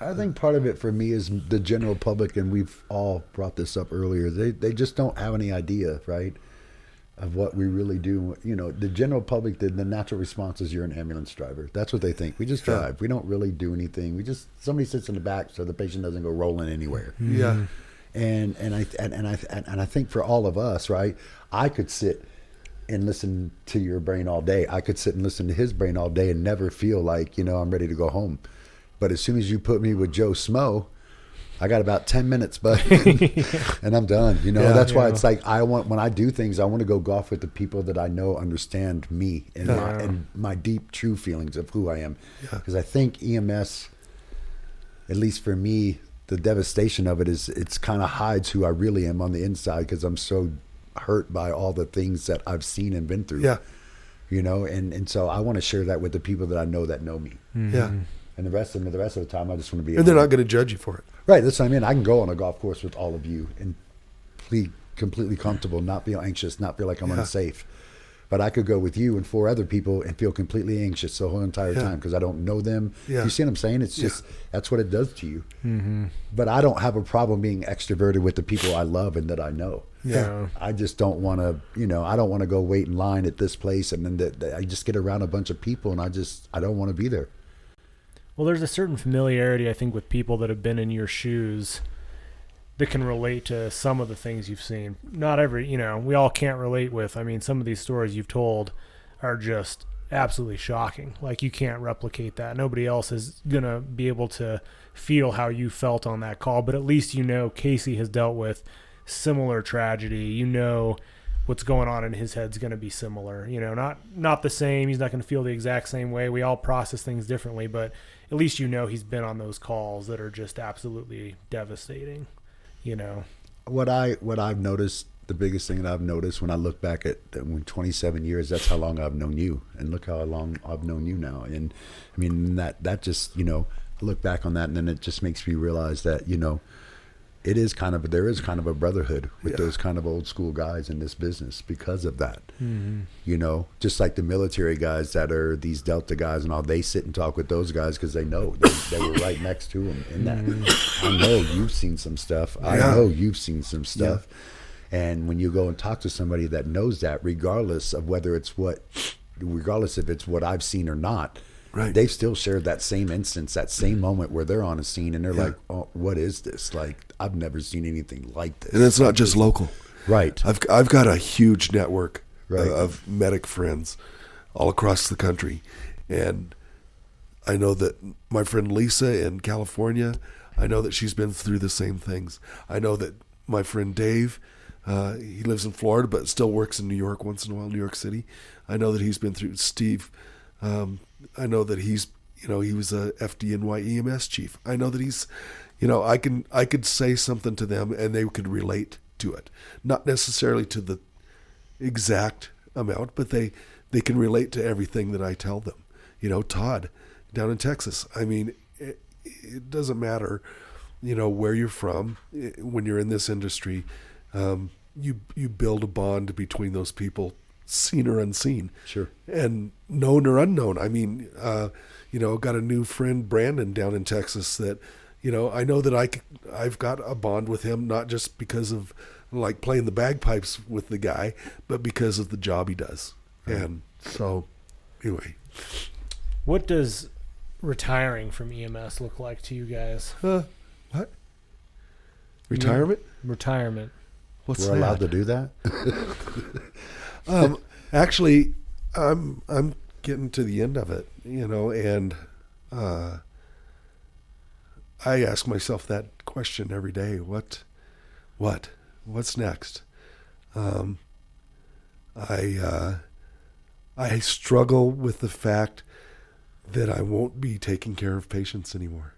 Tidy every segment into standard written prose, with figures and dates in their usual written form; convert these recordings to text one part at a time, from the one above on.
I think part of it for me is the general public, and we've all brought this up earlier. They just don't have any idea, right, of what we really do. You know, the general public, the natural response is you're an ambulance driver. That's what they think. We just drive. We don't really do anything. We just somebody sits in the back so the patient doesn't go rolling anywhere. Yeah. And I think for all of us, right, I could sit and listen to your brain all day. I could sit and listen to his brain all day and never feel like, you know, I'm ready to go home. But as soon as you put me with Joe Smo, I got about 10 minutes, but and I'm done. You know, that's why it's like when I do things, I want to go golf with the people that I know understand me and my deep, true feelings of who I am. Because I think EMS, at least for me, the devastation of it is it's kind of hides who I really am on the inside because I'm so hurt by all the things that I've seen and been through. Yeah. You know, and so I want to share that with the people that I know me. Yeah. And the rest of the time, I just want to be. And they're not going to judge you for it. Right. That's what I mean. I can go on a golf course with all of you and be completely comfortable, not feel anxious, not feel like I'm unsafe. But I could go with you and 4 other people and feel completely anxious the whole entire time because I don't know them. Yeah. You see what I'm saying? It's just that's what it does to you. Mm-hmm. But I don't have a problem being extroverted with the people I love and that I know. Yeah. I just don't want to, you know, I don't want to go wait in line at this place and then I just get around a bunch of people and I don't want to be there. Well, there's a certain familiarity, I think, with people that have been in your shoes that can relate to some of the things you've seen. Not every, you know, we all can't relate with. I mean, some of these stories you've told are just absolutely shocking. Like, you can't replicate that. Nobody else is going to be able to feel how you felt on that call, but at least you know Casey has dealt with similar tragedy. You know what's going on in his head's going to be similar. You know, not the same. He's not going to feel the exact same way. We all process things differently, but at least you know he's been on those calls that are just absolutely devastating. You know, what I've noticed, the biggest thing that I've noticed when I look back at 27 years, that's how long I've known you, and look how long I've known you now. And I mean that just, you know, I look back on that and then it just makes me realize that, you know, there is kind of a brotherhood with those kind of old school guys in this business because of that. Mm-hmm. You know, just like the military guys that are these Delta guys and all, they sit and talk with those guys because they know they were right next to them in that. Mm-hmm. I know you've seen some stuff. I know you've seen some stuff. Yeah. And when you go and talk to somebody that knows that, regardless if it's what I've seen or not, right, they've still shared that same instance, that same moment where they're on a scene and they're like, oh, what is this? Like, I've never seen anything like this. And it's not just local. Right. I've got a huge network of medic friends all across the country. And I know that my friend Lisa in California, I know that she's been through the same things. I know that my friend Dave, he lives in Florida but still works in New York once in a while, New York City. I know that he's been through. Steve, I know that he's, you know, he was a FDNY EMS chief. I know that he's, you know, I could say something to them and they could relate to it. Not necessarily to the exact amount, but they can relate to everything that I tell them. You know, Todd down in Texas. I mean, it doesn't matter, you know, where you're from. When you're in this industry, you build a bond between those people, seen or unseen. Sure. And known or unknown. I mean, you know, got a new friend, Brandon, down in Texas that, you know, I know that I've got a bond with him, not just because of like playing the bagpipes with the guy, but because of the job he does. And so anyway. What does retiring from EMS look like to you guys? What? Retirement? Retirement. What's We're allowed to do that? Actually, I'm getting to the end of it, you know, and I ask myself that question every day. What's next? I struggle with the fact that I won't be taking care of patients anymore.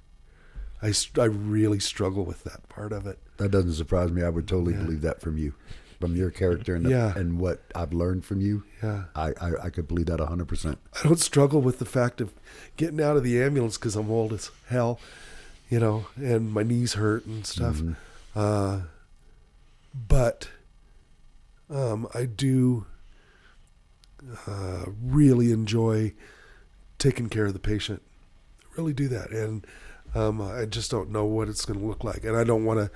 I really struggle with that part of it. That doesn't surprise me. I would totally believe that from you, from your character and what I've learned from you. Yeah, I could believe that 100%. I don't struggle with the fact of getting out of the ambulance because I'm old as hell, you know, and my knees hurt and stuff. Mm-hmm. But I do really enjoy taking care of the patient. I really do that. And I just don't know what it's going to look like, and I don't want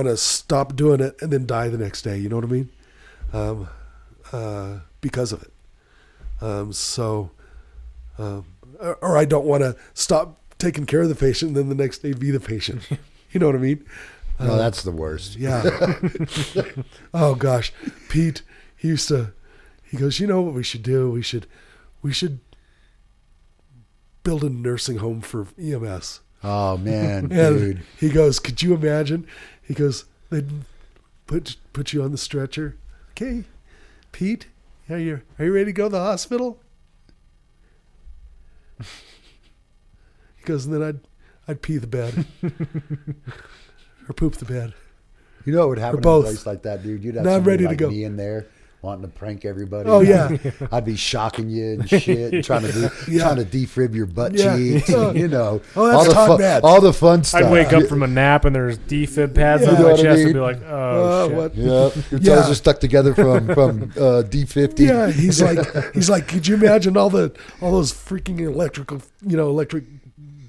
to stop doing it and then die the next day. You know what I mean? Because of it. Or I don't want to stop taking care of the patient and then the next day be the patient. You know what I mean? No, that's the worst. Yeah. Oh gosh, Pete, he goes, you know what we should do? We should build a nursing home for EMS. Oh man, And dude. he goes, could you imagine? He goes, they'd put you on the stretcher. Okay, Pete, are you ready to go to the hospital? He goes, and then I'd pee the bed or poop the bed. You know what would happen in a both. place like that, dude? You'd have No, I'm somebody ready to like go. me in there wanting to prank everybody. Oh, yeah. I'd be shocking you and shit, and trying to defib your butt Yeah. cheeks, and, you know, Oh, that's all the fun stuff. I'd wake up from a nap and there's defib pads Yeah. on You know my what I chest and mean? be like, oh, shit. What? Yeah, your Yeah. toes are stuck together from D50. Yeah, he's like, could you imagine all those freaking electric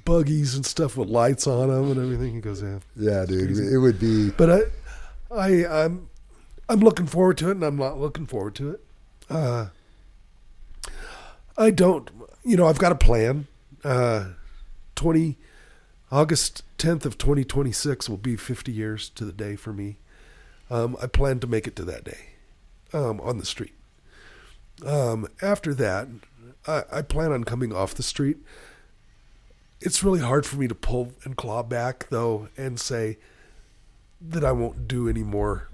buggies and stuff with lights on them and everything? He goes, yeah. Yeah, dude, it would be. But I'm looking forward to it, and I'm not looking forward to it. I don't, I've got a plan. August 10th of 2026 will be 50 years to the day for me. I plan to make it to that day, on the street. After that, I plan on coming off the street. It's really hard for me to pull and claw back though, and say that I won't do any more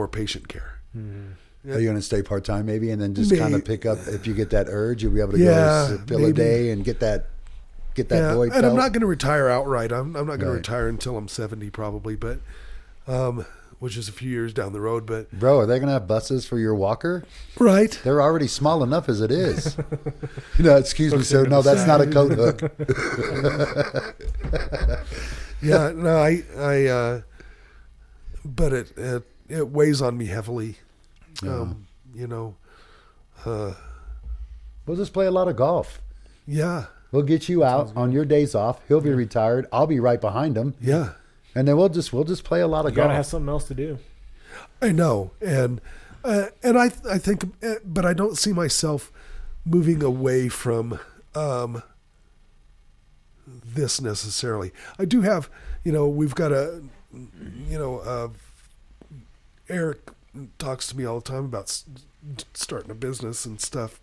patient care. Are you going to stay part time maybe, and then just Maybe. kind of pick up if you get that urge, you'll be able to Yeah, go fill a maybe. day and get that void. And I'm felt? not going to retire outright. I'm not going to Right. retire until I'm 70 probably, but which is a few years down the road. But Bro, are they going to have buses for your walker? right, They're already small enough as it is. Excuse me, sir. No, that's not a coat hook. yeah, no, I but it weighs on me heavily. We'll just play a lot of golf. Yeah, We'll get you out on your days off. He'll be retired. I'll be right behind him, yeah, and then we'll just play a lot of You gotta golf. have something else to do. I know, and I think, but I don't see myself moving away from this necessarily. I do have, we've got Eric talks to me all the time about starting a business and stuff,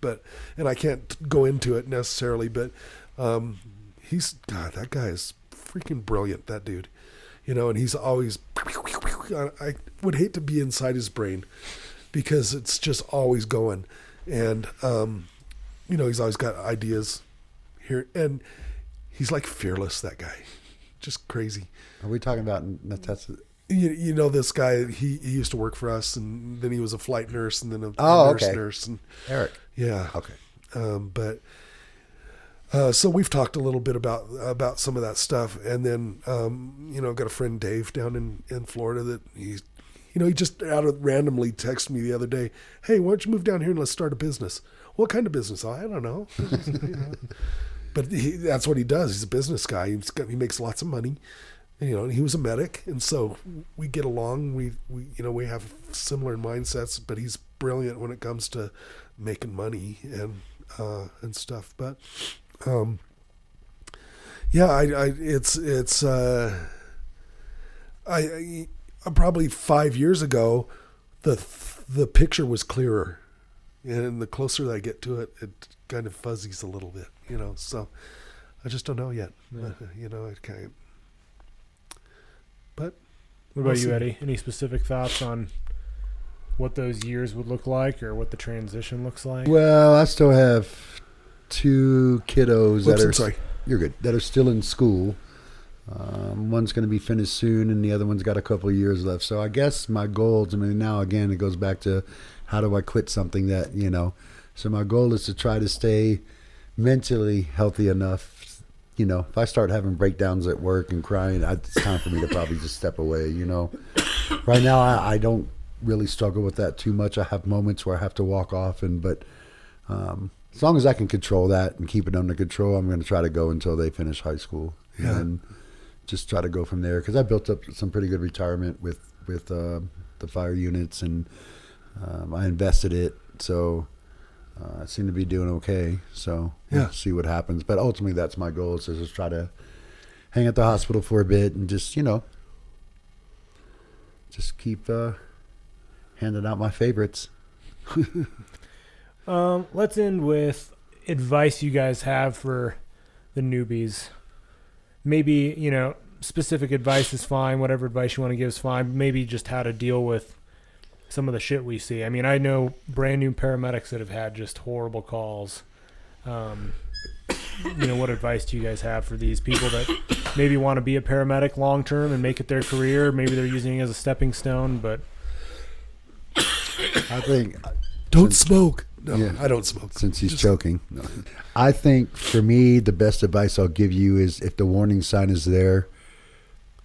and I can't go into it necessarily, but that guy is freaking brilliant, that dude, and he's always, I would hate to be inside his brain because it's just always going, and he's always got ideas here, and he's like fearless, that guy, just crazy. Are we talking about that's This guy, he used to work for us, and then he was a flight nurse, and then a nurse, and Eric? yeah, Okay. so we've talked a little bit about some of that stuff, and then I've got a friend Dave down in Florida that he just randomly texted me the other day, hey, why don't you move down here and let's start a business? What kind of business? I don't know. But that's what he does. He's a business guy. He makes lots of money. And, he was a medic, and so we get along. We have similar mindsets, but he's brilliant when it comes to making money and stuff. But probably 5 years ago, the picture was clearer, and the closer that I get to it, it kind of fuzzies a little bit. So I just don't know yet. Yeah. I can't. But What about you, Eddie? Any specific thoughts on what those years would look like, or what the transition looks like? Well, I still have two kiddos You're good. that are still in school. One's going to be finished soon, and the other one's got a couple of years left. So I guess my goals, now again, it goes back to how do I quit something that, So my goal is to try to stay mentally healthy enough. If I start having breakdowns at work and crying, it's time for me to probably just step away, Right now, I don't really struggle with that too much. I have moments where I have to walk off, but as long as I can control that and keep it under control, I'm going to try to go until they finish high school. Yeah. and just try to go from there. Because I built up some pretty good retirement with the fire units, and I invested it, so I seem to be doing okay. So we'll see what happens. But ultimately, that's my goal, is to just try to hang at the hospital for a bit and just keep handing out my favorites. Let's end with advice you guys have for the newbies. Maybe, specific advice is fine. Whatever advice you want to give is fine. Maybe just how to deal with some of the shit we see. I mean, I know brand new paramedics that have had just horrible calls. What advice do you guys have for these people that maybe want to be a paramedic long term and make it their career? Maybe they're using it as a stepping stone, but I think don't smoke. No, I don't smoke. Since he's choking. No. I think for me, the best advice I'll give you is, if the warning sign is there,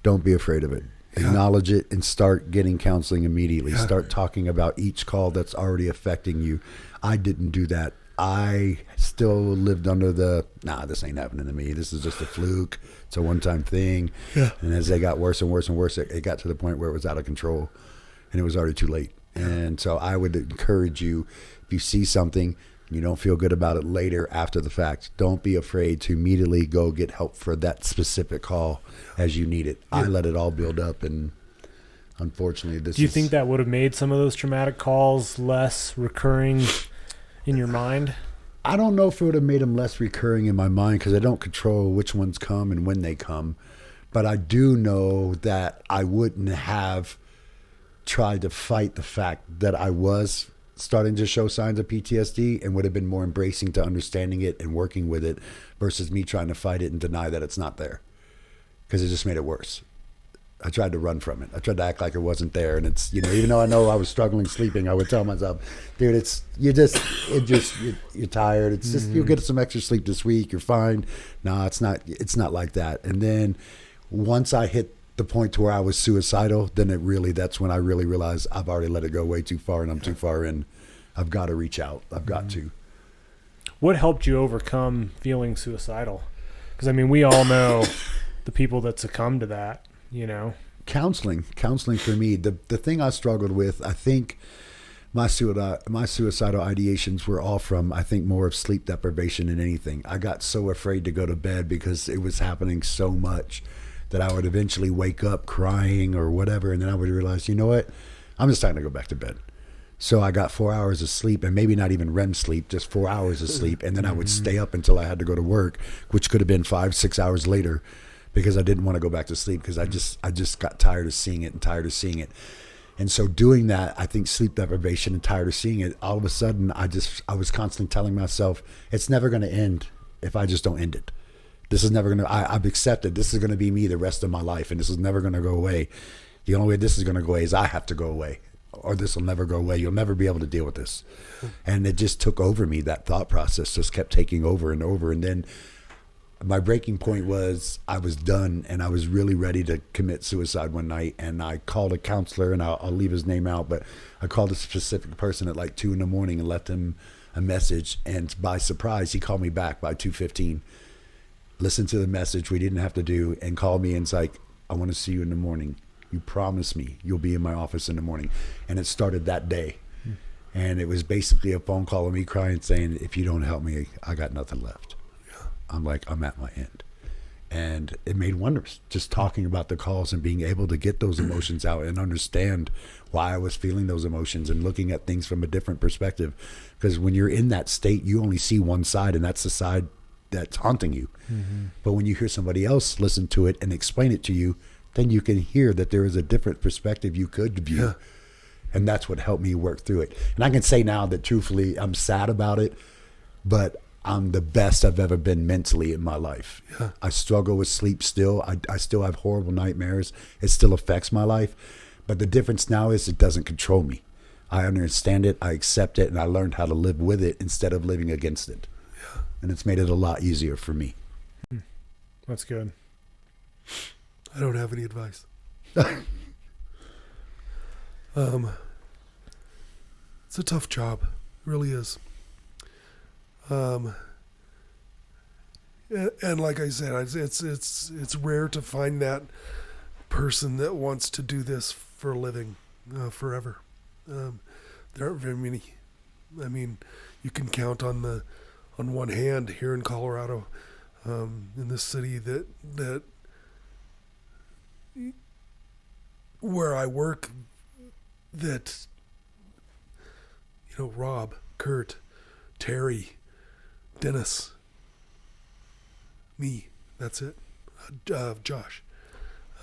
don't be afraid of it. Yeah. Acknowledge it and start getting counseling immediately. Yeah. Start talking about each call that's already affecting you. I didn't do that. I still lived under this ain't happening to me. This is just a fluke. It's a one-time thing. Yeah. And as they got worse and worse and worse, it got to the point where it was out of control, and it was already too late. And so I would encourage you, if you see something, you don't feel good about it later after the fact, don't be afraid to immediately go get help for that specific call as you need it. Yeah. I let it all build up, and unfortunately Do you think that would have made some of those traumatic calls less recurring in your mind? I don't know if it would have made them less recurring in my mind, because I don't control which ones come and when they come. But I do know that I wouldn't have tried to fight the fact that I was starting to show signs of PTSD, and would have been more embracing to understanding it and working with it, versus me trying to fight it and deny that it's not there, because it just made it worse. I tried to run from it. I tried to act like it wasn't there. And it's, even though I know I was struggling sleeping, I would tell myself, dude, you're tired. It's just, you'll get some extra sleep this week. You're fine. No, it's not like that. And then once I hit the point to where I was suicidal, then that's when I really realized I've already let it go way too far, and I'm too far in. I've got to reach out. I've got to. What helped you overcome feeling suicidal? Because, I mean, we all know the people that succumb to that, Counseling for me. The thing I struggled with, I think my suicidal ideations were all from, I think, more of sleep deprivation than anything. I got so afraid to go to bed because it was happening so much that I would eventually wake up crying or whatever, and then I would realize, you know what? I'm just time to go back to bed. So I got 4 hours of sleep, and maybe not even REM sleep, just 4 hours of sleep, and then I would stay up until I had to go to work, which could have been 5-6 hours later, because I didn't want to go back to sleep, because I just got tired of seeing it. And so doing that, I think sleep deprivation and tired of seeing it, all of a sudden I was constantly telling myself, it's never going to end if I just don't end it. This is never going to, I've accepted this is going to be me the rest of my life, and this is never going to go away. The only way this is going to go away is I have to go away, or this will never go away. You'll never be able to deal with this. And it just took over me. That thought process just kept taking over and over. And then my breaking point was I was done, and I was really ready to commit suicide one night. And I called a counselor, and I'll leave his name out, but I called a specific person at like 2 a.m. and left him a message. And by surprise, he called me back by 2:15. Listened to the message we didn't have to do, and called me, and it's like, I want to see you in the morning. You promise me you'll be in my office in the morning. And it started that day. And it was basically a phone call of me crying, saying, if you don't help me, I got nothing left. I'm like, I'm at my end. And it made wonders, just talking about the calls and being able to get those emotions out and understand why I was feeling those emotions, and looking at things from a different perspective. Because when you're in that state, you only see one side, and that's the side that's haunting you. But when you hear somebody else listen to it and explain it to you, then you can hear that there is a different perspective you could view. Yeah. And that's what helped me work through it. And I can say now that truthfully, I'm sad about it, but I'm the best I've ever been mentally in my life. Yeah. I struggle with sleep still. I still have horrible nightmares. It still affects my life. But the difference now is it doesn't control me. I understand it, I accept it, and I learned how to live with it instead of living against it. Yeah. And it's made it a lot easier for me. That's good. I don't have any advice. It's a tough job. It really is. And like I said, it's rare to find that person that wants to do this for a living forever. There aren't very many. I mean, you can count on one hand here in Colorado, in this city that where I work, that Rob, Kurt, Terry, Dennis, me. That's it. Josh.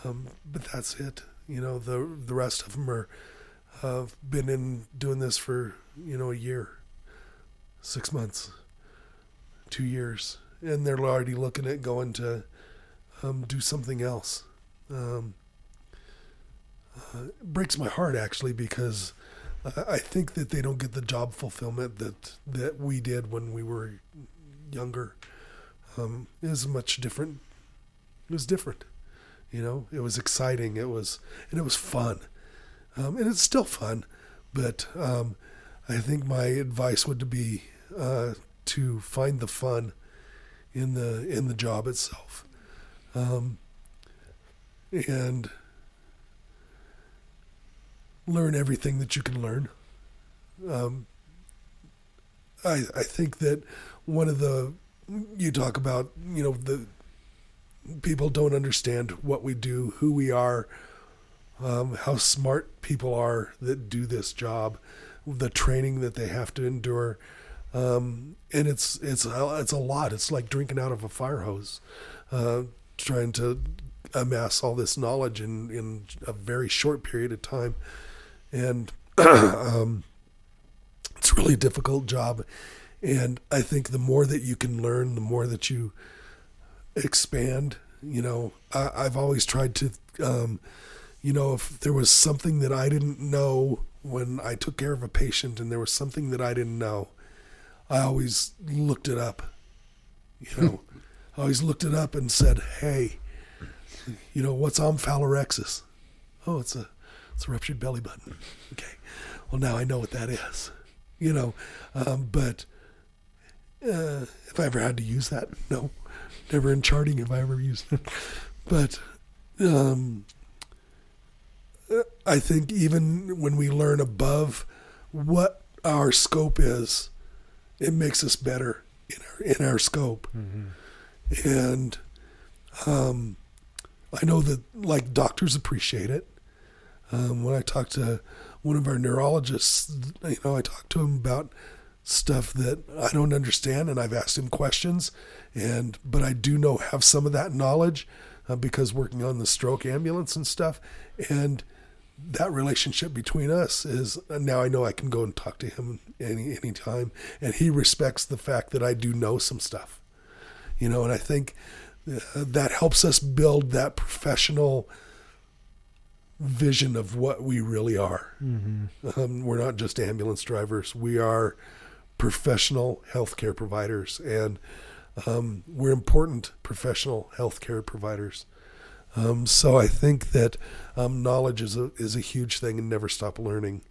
But that's it. The rest of them are been doing this for a year, 6 months, 2 years, and they're already looking at going to do something else. It breaks my heart actually, because I think that they don't get the job fulfillment that we did when we were younger. It was much different. It was different. It was exciting. It was fun. And it's still fun, but I think my advice would be to find the fun in the job itself, and learn everything that you can learn. I think that one of you talk about the people don't understand what we do, who we are. How smart people are that do this job, the training that they have to endure, and it's a lot. It's like drinking out of a fire hose, trying to amass all this knowledge in a very short period of time, and it's a really difficult job. And I think the more that you can learn, the more that you expand. I've always tried to. If there was something that I didn't know when I took care of a patient, and there was something that I didn't know, I always looked it up. I always looked it up and said, "Hey, what's omphalorhexis?" Oh, it's a ruptured belly button. Okay, well now I know what that is. But if I ever had to use that, no, never in charting have I ever used it. But I think even when we learn above what our scope is, it makes us better in our scope. Mm-hmm. And I know that like doctors appreciate it. When I talk to one of our neurologists, I talk to him about stuff that I don't understand, and I've asked him questions, but I do have some of that knowledge because working on the stroke ambulance and stuff, and that relationship between us is now I know I can go and talk to him any time, and he respects the fact that I do know some stuff, and I think that helps us build that professional vision of what we really are. Mm-hmm. We're not just ambulance drivers. We are professional healthcare providers, and we're important professional healthcare providers. So I think that knowledge is a huge thing, and never stop learning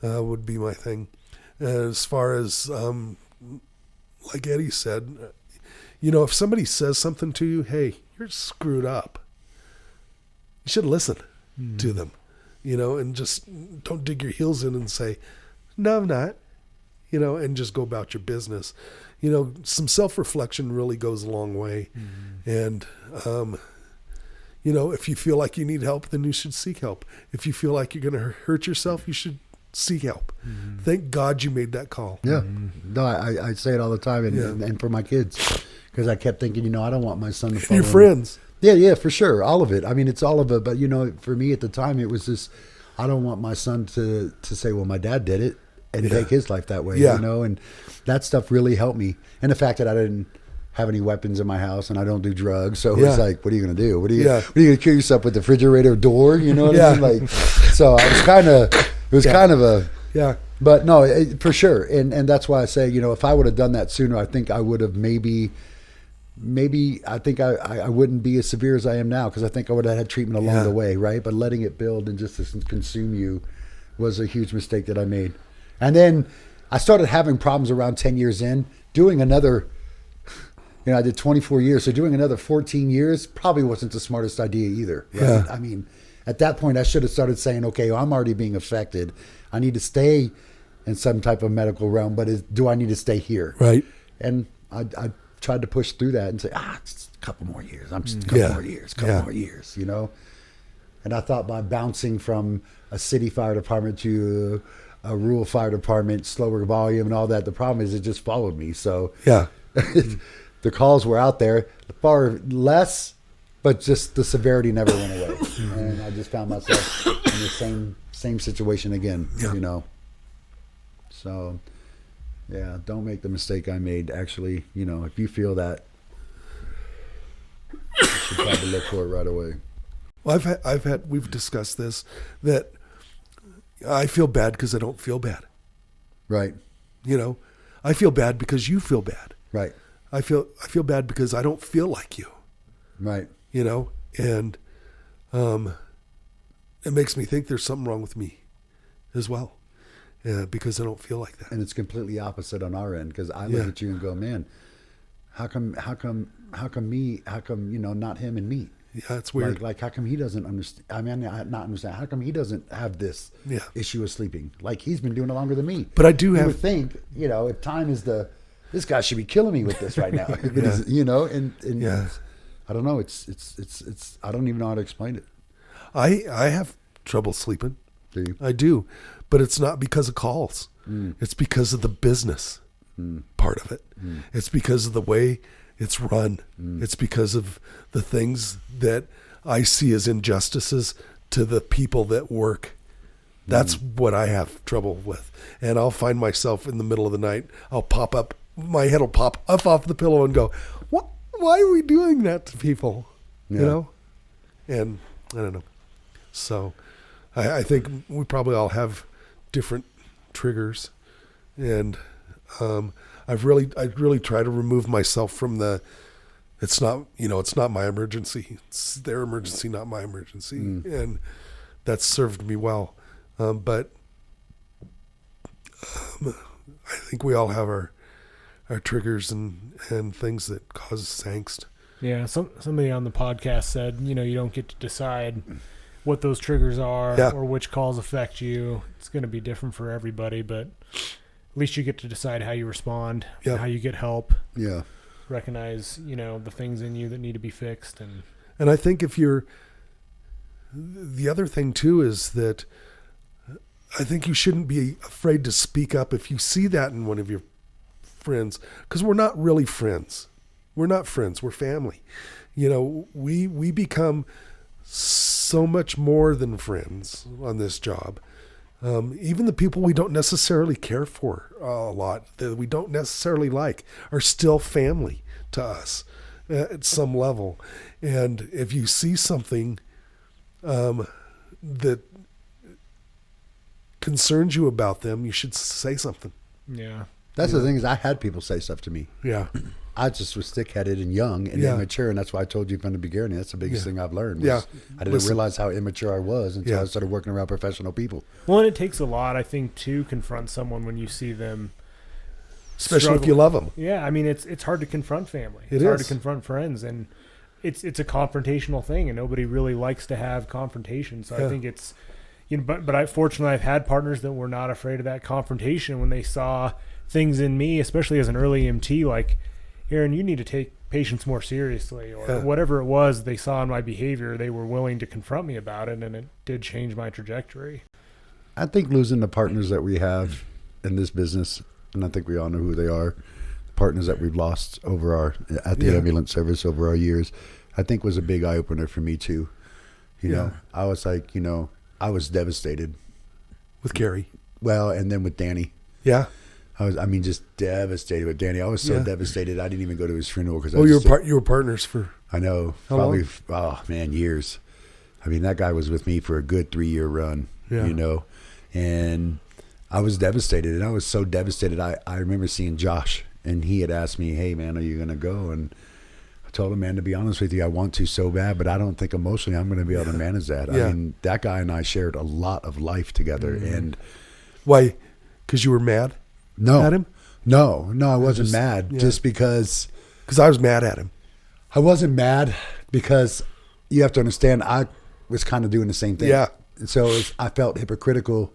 would be my thing. As far as like Eddie said, if somebody says something to you, hey, you're screwed up, you should listen to them, and just don't dig your heels in and say, no, I'm not, and just go about your business. Some self-reflection really goes a long way. And, if you feel like you need help, then you should seek help. If you feel like you're going to hurt yourself, you should seek help. Thank God you made that call. Yeah. No, I say it all the time, and for my kids, because I kept thinking, I don't want my son to follow your friends. Yeah, for sure. All of it. I mean, it's all of it. But, for me at the time, it was this, I don't want my son to say, well, my dad did it and take his life that way, and that stuff really helped me. And the fact that I didn't have any weapons in my house and I don't do drugs. So it's like, what are you going to do? What are you going to kill yourself with the refrigerator door? You know what I mean? Like, so I was kind of a, but no, for sure. And that's why I say, if I would have done that sooner, I think I would have maybe I think I wouldn't be as severe as I am now, because I think I would have had treatment along the way, right? But letting it build and just consume you was a huge mistake that I made. And then I started having problems around 10 years in, doing another, You know, I did 24 years. So doing another 14 years probably wasn't the smartest idea either. Right? Yeah. I mean, at that point, I should have started saying, okay, well, I'm already being affected. I need to stay in some type of medical realm, but do I need to stay here? Right. And I tried to push through that and say, just a couple more years. I'm just a couple more years, more years, you know? And I thought by bouncing from a city fire department to a rural fire department, slower volume and all that, the problem is it just followed me. So the calls were out there far less, but just the severity never went away. And I just found myself in the same situation again, you know? So, yeah, don't make the mistake I made. Actually, you know, if you feel that, you should probably look for it right away. Well, we've discussed this, that I feel bad because I don't feel bad. Right. You know, I feel bad because you feel bad. Right. I feel bad because I don't feel like you. Right. You know, and it makes me think there's something wrong with me as well, because I don't feel like that. And it's completely opposite on our end, because I look at you and go, man, how come me? How come, you know, not him and me? Yeah, it's weird. Like how come he doesn't understand? I mean, not understand. How come he doesn't have this issue of sleeping? Like he's been doing it longer than me. But I do you have. would think, you know, if time is this guy should be killing me with this right now. If it is, you know, and I don't know. It's I don't even know how to explain it. I have trouble sleeping. Do you? I do, but it's not because of calls. It's because of the business part of it. It's because of the way it's run. It's because of the things that I see as injustices to the people that work. That's what I have trouble with. And I'll find myself in the middle of the night, I'll pop up, my head will pop up off the pillow and go, "What? Why are we doing that to people?" You know? And I don't know. So I think we probably all have different triggers. And I really try to remove myself from it's not my emergency. It's their emergency, not my emergency. And that's served me well. But I think we all have our triggers and things that cause angst. Yeah, somebody on the podcast said, you know, you don't get to decide what those triggers are or which calls affect you. It's going to be different for everybody, but at least you get to decide how you respond, how you get help. Yeah. Recognize, you know, the things in you that need to be fixed. And I think the other thing too is that I think you shouldn't be afraid to speak up if you see that in one of your friends, because we're not really friends. We're not friends. We're family. You know, we become so much more than friends on this job. Even the people we don't necessarily care for a lot, that we don't necessarily like, are still family to us at some level. And if you see something that concerns you about them, you should say something. Yeah. That's the thing is I had people say stuff to me. Yeah. I just was thick-headed and young and immature, and that's why I told you from the beginning. That's the biggest thing I've learned. I didn't realize how immature I was until I started working around professional people. Well, and it takes a lot, I think, to confront someone when you see them, especially if you love them. Yeah, I mean, it's hard to confront family. It's hard to confront friends, and it's a confrontational thing, and nobody really likes to have confrontation. So I think it's, you know, but fortunately I've had partners that were not afraid of that confrontation when they saw things in me, especially as an early EMT, like, Aaron, you need to take patients more seriously, or whatever it was they saw in my behavior, they were willing to confront me about it, and it did change my trajectory. I think losing the partners that we have in this business, and I think we all know who they are, the partners that we've lost at the ambulance service over our years, I think was a big eye opener for me too. You know, I was like, you know, I was devastated with Gary. Well, and then with Danny. Yeah. I mean, just devastated with Danny. I was so devastated I didn't even go to his funeral because. You were partners for. I know, probably. Oh man, years. I mean, that guy was with me for a good 3-year run. Yeah. You know, and I was devastated, and I was so devastated. I remember seeing Josh, and he had asked me, "Hey man, are you gonna go?" And I told him, "Man, to be honest with you, I want to so bad, but I don't think emotionally I'm going to be able to manage that." I mean, that guy and I shared a lot of life together, and why? Because you were mad. No, at him? No, I wasn't mad. Just because Because I was mad at him. I wasn't mad because you have to understand I was kind of doing the same thing. Yeah. And so I felt hypocritical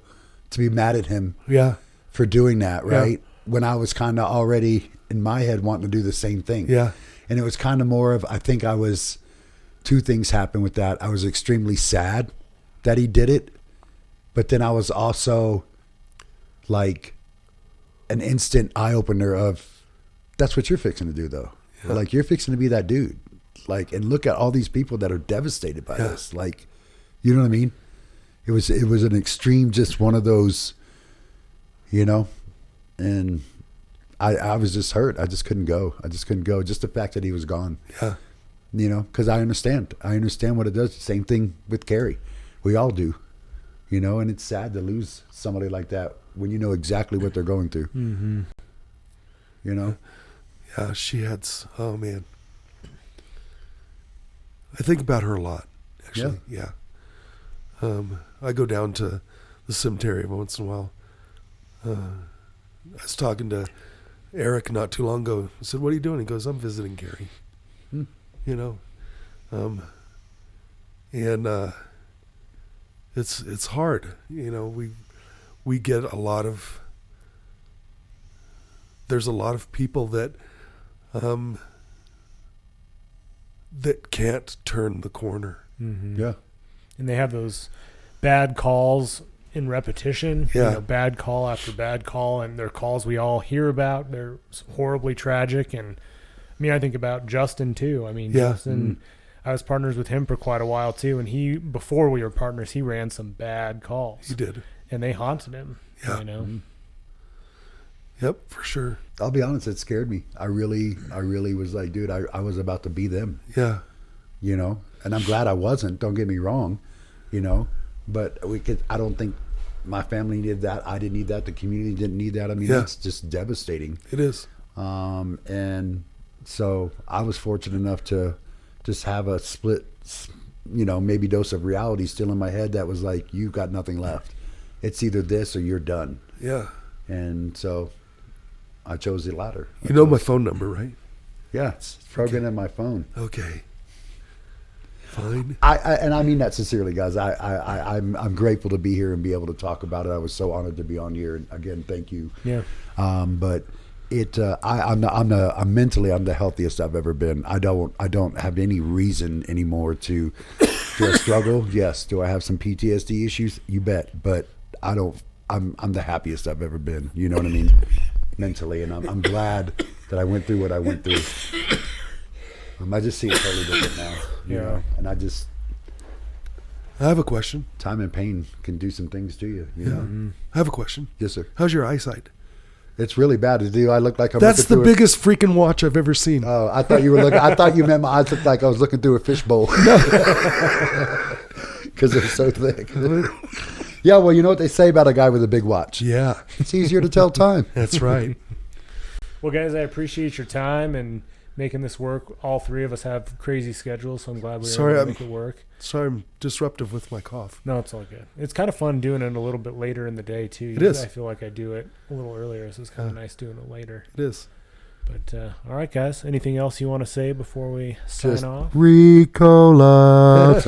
to be mad at him Yeah. for doing that, right? Yeah. When I was kind of already in my head wanting to do the same thing. Yeah. And it was kind of more of, I think two things happened with that. I was extremely sad that he did it, but then I was also like an instant eye opener of, that's what you're fixing to do though. Yeah. But like, you're fixing to be that dude. Like, and look at all these people that are devastated by this. Like, you know what I mean? It was an extreme, just one of those, you know, and I was just hurt. I just couldn't go. Just the fact that he was gone. Yeah. You know, because I understand what it does. Same thing with Carrie. We all do, you know, and it's sad to lose somebody like that when you know exactly what they're going through. Mm-hmm. You know? Yeah, she had, oh man. I think about her a lot, actually. Yeah. I go down to the cemetery once in a while. I was talking to Eric not too long ago. I said, "What are you doing?" He goes, "I'm visiting Gary." You know, and it's hard. You know, we get a lot of. There's a lot of people that that can't turn the corner. Mm-hmm. Yeah. And they have those bad calls in repetition. Yeah. You know, bad call after bad call, and they're calls we all hear about. They're horribly tragic. And I mean, I think about Justin too. I mean, Justin, I was partners with him for quite a while too. And before we were partners, he ran some bad calls. He did. And they haunted him. Yeah. You know? Yep, for sure. I'll be honest, it scared me. I really was like, dude, I was about to be them. Yeah. You know? And I'm glad I wasn't, don't get me wrong, you know? But I don't think my family needed that. I didn't need that. The community didn't need that. I mean, it's just devastating. It is. And so I was fortunate enough to just have a split, you know, maybe dose of reality still in my head that was like, you've got nothing left. It's either this or you're done. Yeah. And so I chose the latter. You know my phone number, right? Yeah, it's programmed in my phone. Okay. Fine. And I mean that sincerely, guys. I'm grateful to be here and be able to talk about it. I was so honored to be on here, and again, thank you. Yeah. But I'm mentally the healthiest I've ever been. I don't have any reason anymore to feel struggle. Yes. Do I have some PTSD issues? You bet. But I don't. I'm the happiest I've ever been. You know what I mean? Mentally, and I'm glad that I went through what I went through. I just see it totally different now. You know? And I have a question. Time and pain can do some things to you. You know. Mm-hmm. I have a question. Yes, sir. How's your eyesight? It's really bad. Do I look like I'm? That's the biggest freaking watch I've ever seen. Oh, I thought you were looking. I thought you meant my eyes looked like I was looking through a fishbowl. Because they're so thick. Yeah, well, you know what they say about a guy with a big watch. Yeah. It's easier to tell time. That's right. Well, guys, I appreciate your time and making this work. All three of us have crazy schedules, so I'm glad we were able to make it work. Sorry, I'm disruptive with my cough. No, it's all good. It's kind of fun doing it a little bit later in the day, too. It is. I feel like I do it a little earlier, so it's kind of nice doing it later. It is. But, all right, guys. Anything else you want to say before we sign off? Ricola.